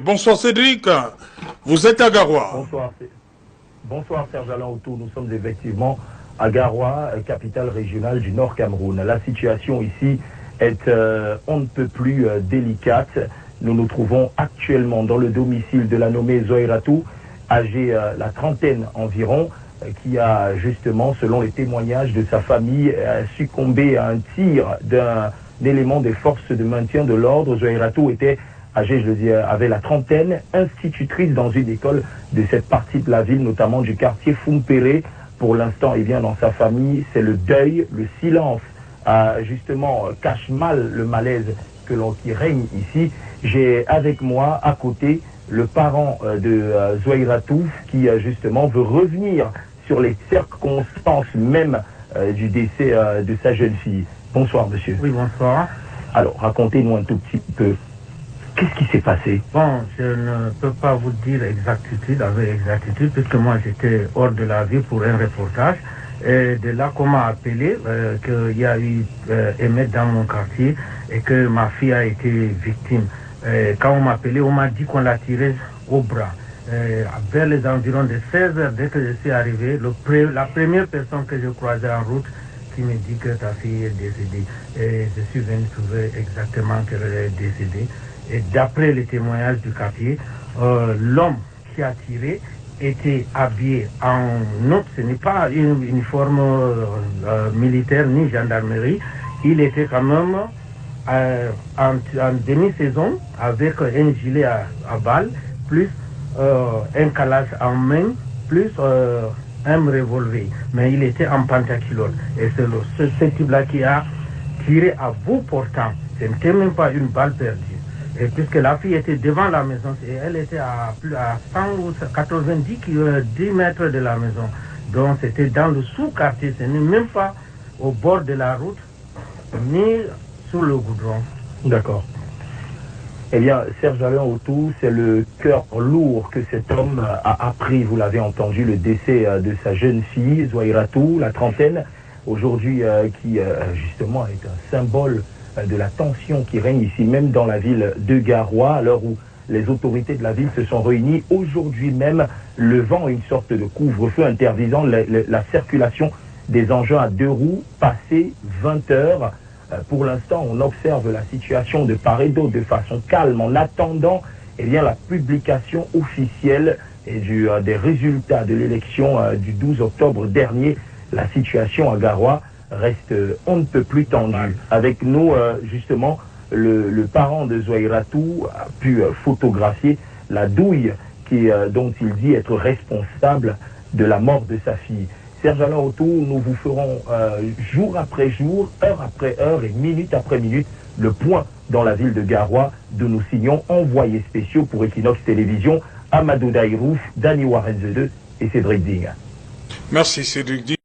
Bonsoir Cédric, vous êtes à Garoua. Bonsoir Serge Alain Autou, nous sommes effectivement à Garoua, capitale régionale du Nord Cameroun. La situation ici est on ne peut plus délicate. Nous nous trouvons actuellement dans le domicile de la nommée Zoïratou, âgée la trentaine environ, qui a justement, selon les témoignages de sa famille, succombé à un tir d'un élément des forces de maintien de l'ordre. Zoïratou était âgée, je le dis, avait la trentaine, institutrice dans une école de cette partie de la ville, notamment du quartier Fumpere. Pour l'instant, eh bien, dans sa famille, c'est le deuil, le silence, justement, cache mal le malaise qui règne ici. J'ai avec moi, à côté, le parent de Zoïratou, qui justement veut revenir sur les circonstances même du décès de sa jeune fille. Bonsoir, monsieur. Oui, bonsoir. Alors, racontez-nous un tout petit peu. Qu'est-ce qui s'est passé? Bon, je ne peux pas vous dire avec exactitude, puisque moi j'étais hors de la ville pour un reportage. Et de là qu'on m'a appelé, qu'il y a eu émeute dans mon quartier et que ma fille a été victime. Quand on m'a appelé, on m'a dit qu'on l'a tirée au bras. Vers les environs de 16 heures, dès que je suis arrivé, la première personne que je croisais en route qui me dit que ta fille est décédée. Et je suis venu trouver exactement qu'elle est décédée. Et d'après les témoignages du quartier, l'homme qui a tiré était habillé en autre, ce n'est pas une uniforme militaire ni gendarmerie, il était quand même en demi-saison avec un gilet à balles, plus un calage en main, plus un revolver. Mais il était en pantaculotte. Et c'est ce type-là qui a tiré à bout portant. Ce n'était même pas une balle perdue. Et puisque la fille était devant la maison, et elle était à 100 ou 10 mètres de la maison. Donc c'était dans le sous-quartier, ce n'est même pas au bord de la route, ni sur le goudron. D'accord. Eh bien, Serge Alain Autou, c'est le cœur lourd que cet homme a appris, vous l'avez entendu, le décès de sa jeune fille, Zoïratou, la trentaine, aujourd'hui qui justement est un symbole de la tension qui règne ici même dans la ville de Garoua, à l'heure où les autorités de la ville se sont réunies aujourd'hui même, levant une sorte de couvre-feu interdisant la circulation des engins à deux roues passé 20 heures. Pour l'instant, on observe la situation de part et d'autre de façon calme en attendant eh bien, la publication officielle et des résultats de l'élection du 12 octobre dernier. La situation à Garoua reste on ne peut plus tendue. Avec nous, justement, le parent de Zoïratou a pu photographier la douille dont il dit être responsable de la mort de sa fille. Serge Alain Autou, nous vous ferons jour après jour, heure après heure et minute après minute le point dans la ville de Garoua, d'où nous signons envoyés spéciaux pour Equinox Télévision, Amadou Daïrouf, Dani Warren II et Cédric Ding. Merci Cédric Ding.